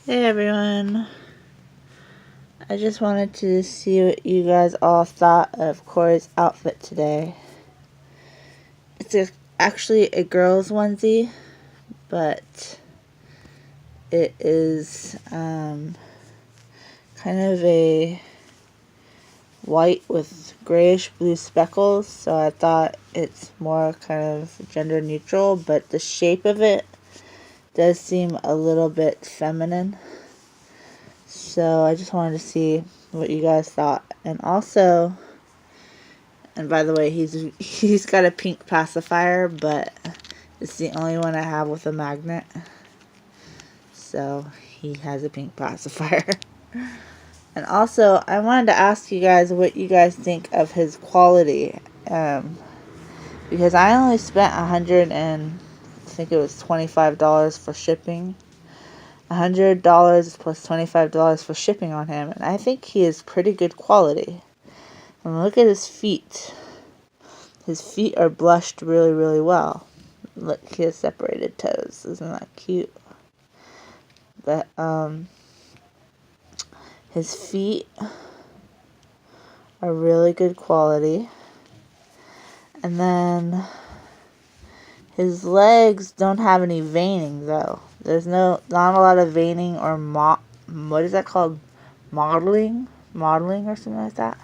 Hey everyone, I just wanted to see what you guys all thought of Corey's outfit today. It's actually a girl's onesie, but it is kind of a white with grayish blue speckles, so I thought it's more kind of gender neutral, but the shape of it does seem a little bit feminine. So I just wanted to see what you guys thought. And also, and by the way, he's got a pink pacifier, but it's the only one I have with a magnet. So he has a pink pacifier. And also, I wanted to ask you guys what you guys think of his quality. Because I only spent I think it was $25 for shipping. $100 plus $25 for shipping on him, and I think he is pretty good quality. And look at his feet. His feet are blushed really, really well. Look, he has separated toes. Isn't that cute? But his feet are really good quality. And then his legs don't have any veining though. There's not a lot of veining or what is that called? Modeling or something like that.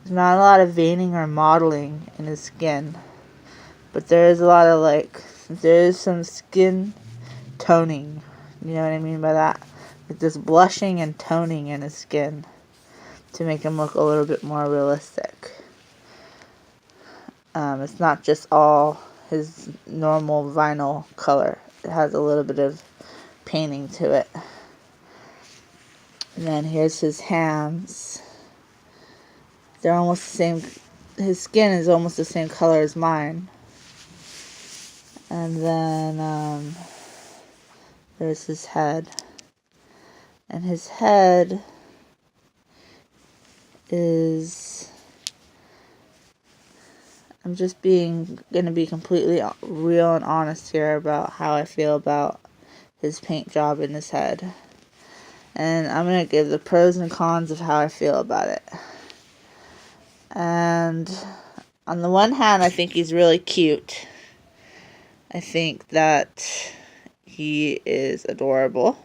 There's not a lot of veining or modeling in his skin, but there is a lot of there is some skin toning. You know what I mean by that? Like this blushing and toning in his skin to make him look a little bit more realistic. It's not just all his normal vinyl color. It has a little bit of painting to it. And then here's his hands. They're almost the same. His skin is almost the same color as mine. And then there's his head. And his head is... I'm just gonna be completely real and honest here about how I feel about his paint job in his head. And I'm gonna give the pros and cons of how I feel about it. And on the one hand, I think he's really cute. I think that he is adorable.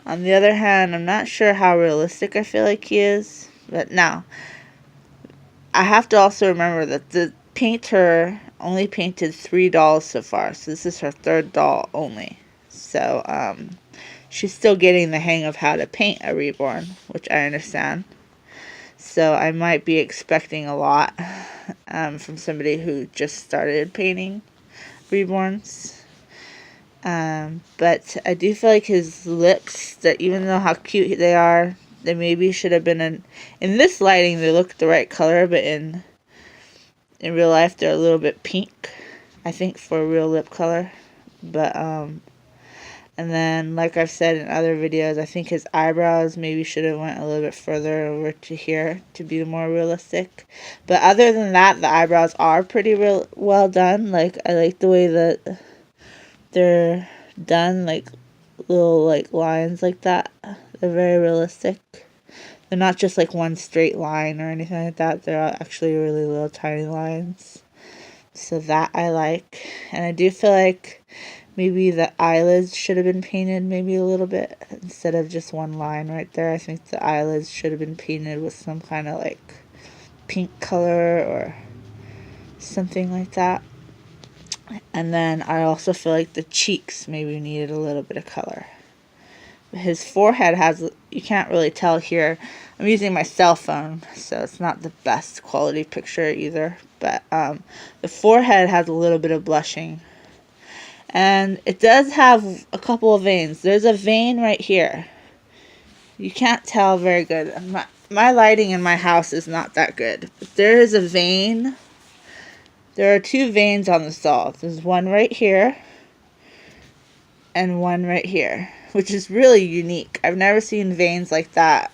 On the other hand, I'm not sure how realistic I feel like he is. But now, I have to also remember that the painter only painted 3 dolls so far. So this is her 3rd doll only. So she's still getting the hang of how to paint a Reborn, which I understand. So I might be expecting a lot from somebody who just started painting Reborns. But I do feel like his lips, that even though how cute they are, they maybe should have been in this lighting they look the right color, but in real life they're a little bit pink, I think, for a real lip color. But and then, like I've said in other videos, I think his eyebrows maybe should have went a little bit further over to here to be more realistic. But other than that, the eyebrows are pretty well done. Like, I like the way that they're done, like little lines like that. They're very realistic. They're not just like one straight line or anything like that. They're actually really little tiny lines. So that I like. And I do feel like maybe the eyelids should have been painted maybe a little bit instead of just one line right there. I think the eyelids should have been painted with some kind of like pink color or something like that. And then I also feel like the cheeks maybe needed a little bit of color. His forehead has, you can't really tell here. I'm using my cell phone, so it's not the best quality picture either. But the forehead has a little bit of blushing. And it does have a couple of veins. There's a vein right here. You can't tell very good. My lighting in my house is not that good. But there is a vein. There are 2 veins on the saw. There's one right here and one right here, which is really unique. I've never seen veins like that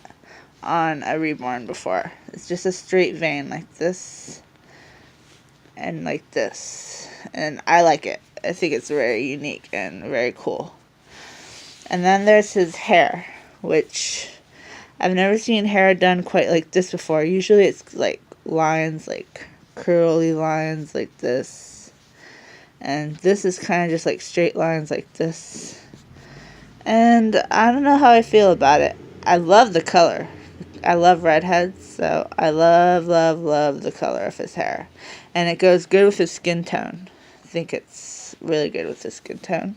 on a Reborn before. It's just a straight vein like this and like this. And I like it. I think it's very unique and very cool. And then there's his hair, which I've never seen hair done quite like this before. Usually it's like lines, like curly lines like this. And this is kind of just like straight lines like this. And I don't know how I feel about it. I love the color. I love redheads, so I love, love, love the color of his hair. And it goes good with his skin tone. I think it's really good with his skin tone.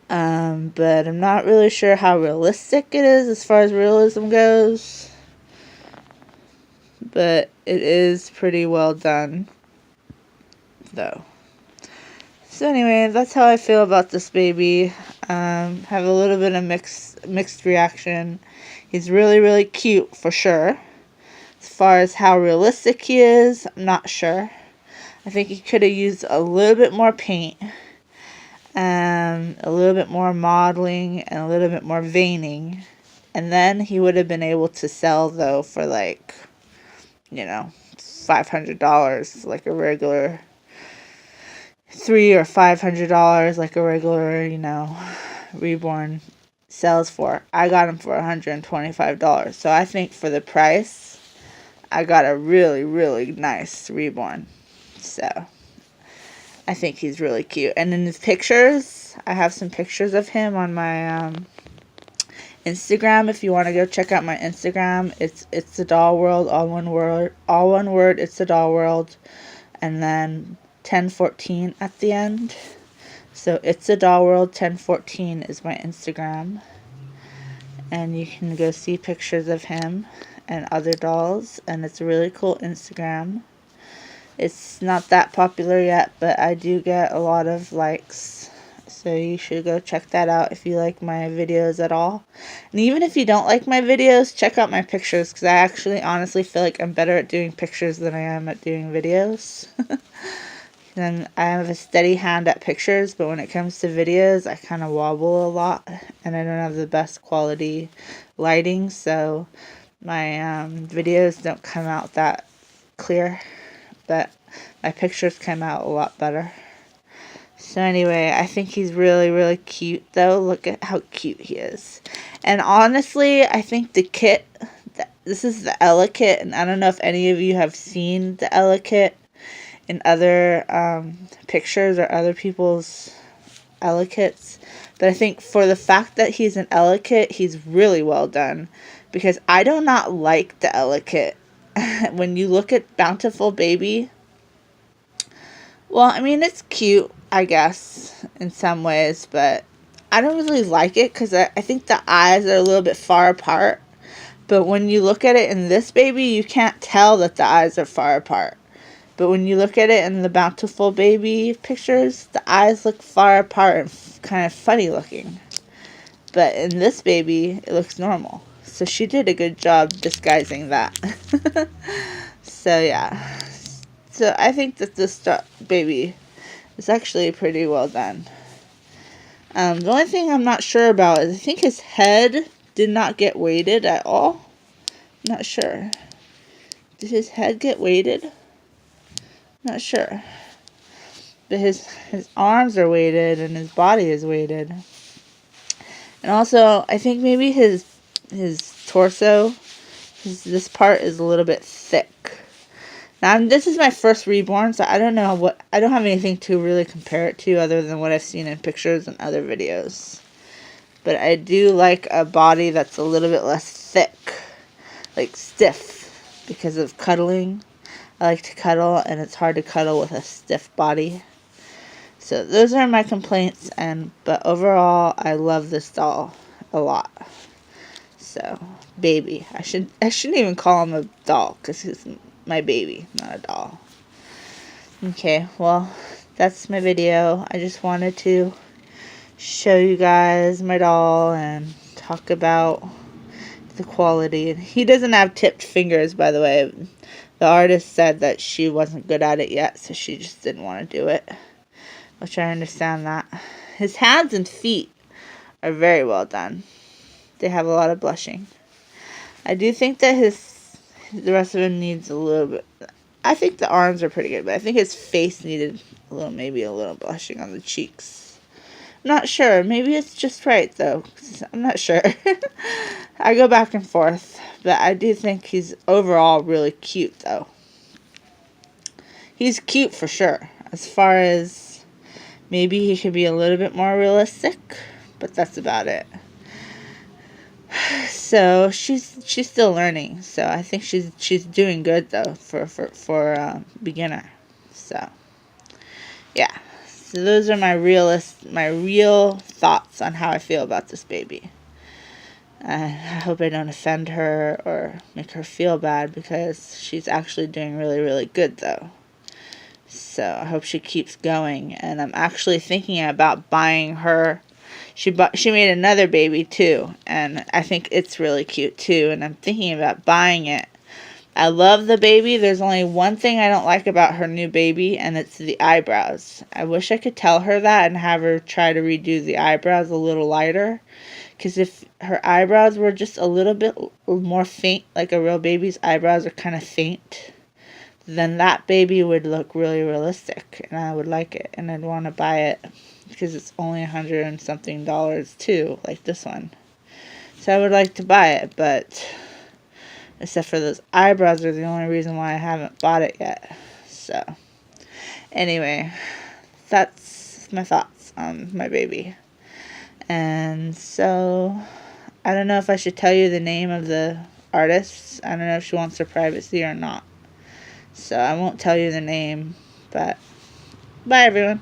But I'm not really sure how realistic it is as far as realism goes. But it is pretty well done, though. So anyway, that's how I feel about this baby. Have a little bit of mixed reaction. He's really, really cute for sure. As far as how realistic he is, I'm not sure. I think he could have used a little bit more paint, a little bit more modeling, and a little bit more veining. And then he would have been able to sell, though, for like, $500, like a regular $300 or $500, like a regular, Reborn sells for. I got him for $125. So I think for the price, I got a really, really nice Reborn. So I think he's really cute. And in his pictures, I have some pictures of him on my Instagram. If you want to go check out my Instagram, it's the Doll World, all one word. It's the Doll World, and then 1014 at the end. So it's the Doll World 1014 is my Instagram, and you can go see pictures of him and other dolls, and it's a really cool Instagram. It's not that popular yet, but I do get a lot of likes, so you should go check that out if you like my videos at all. And even if you don't like my videos, check out my pictures, because I actually honestly feel like I'm better at doing pictures than I am at doing videos. And I have a steady hand at pictures, but when it comes to videos, I kind of wobble a lot, and I don't have the best quality lighting, so my videos don't come out that clear, but my pictures come out a lot better. So anyway, I think he's really, really cute, though. Look at how cute he is. And honestly, I think the kit, this is the Ella kit, and I don't know if any of you have seen the Ella kit in other pictures or other people's Ella kits. But I think for the fact that he's an Ella kit, he's really well done. Because I do not like the Ella kit. When you look at Bountiful Baby, well, I mean, it's cute, I guess, in some ways, but I don't really like it because I think the eyes are a little bit far apart. But when you look at it in this baby, you can't tell that the eyes are far apart. But when you look at it in the Bountiful Baby pictures, the eyes look far apart and kind of funny looking. But in this baby, it looks normal. So she did a good job disguising that. So yeah. So I think that this baby is actually pretty well done. The only thing I'm not sure about is I think his head did not get weighted at all. Not sure. Did his head get weighted? Not sure. But his arms are weighted and his body is weighted. And also, I think maybe his torso, this part is a little bit thick. Now, this is my first Reborn, so I don't have anything to really compare it to other than what I've seen in pictures and other videos. But I do like a body that's a little bit less thick, like stiff, because of cuddling. I like to cuddle, and it's hard to cuddle with a stiff body. So those are my complaints, but overall, I love this doll a lot. So, baby. I shouldn't even call him a doll, because he's my baby, not a doll. Okay, well, that's my video. I just wanted to show you guys my doll and talk about the quality. And he doesn't have tipped fingers, by the way. The artist said that she wasn't good at it yet, so she just didn't want to do it, which I understand that. His hands and feet are very well done. They have a lot of blushing. I do think that the rest of him needs a little bit. I think the arms are pretty good, but I think his face needed maybe a little blushing on the cheeks. Not sure. Maybe it's just right, though. I'm not sure. I go back and forth. But I do think he's overall really cute, though. He's cute for sure. As far as maybe he could be a little bit more realistic. But that's about it. So she's still learning. So I think she's doing good, though, for beginner. So yeah. So those are my real thoughts on how I feel about this baby. I hope I don't offend her or make her feel bad because she's actually doing really, really good though. So I hope she keeps going. And I'm actually thinking about buying her. She made another baby too, and I think it's really cute too. And I'm thinking about buying it. I love the baby. There's only one thing I don't like about her new baby, and it's the eyebrows. I wish I could tell her that and have her try to redo the eyebrows a little lighter. Because if her eyebrows were just a little bit more faint, like a real baby's eyebrows are kind of faint, then that baby would look really realistic, and I would like it, and I'd want to buy it because it's only $100 and something too, like this one. So I would like to buy it, but except for those eyebrows are the only reason why I haven't bought it yet. So anyway, that's my thoughts on my baby. And so I don't know if I should tell you the name of the artist. I don't know if she wants her privacy or not. So I won't tell you the name, but bye everyone.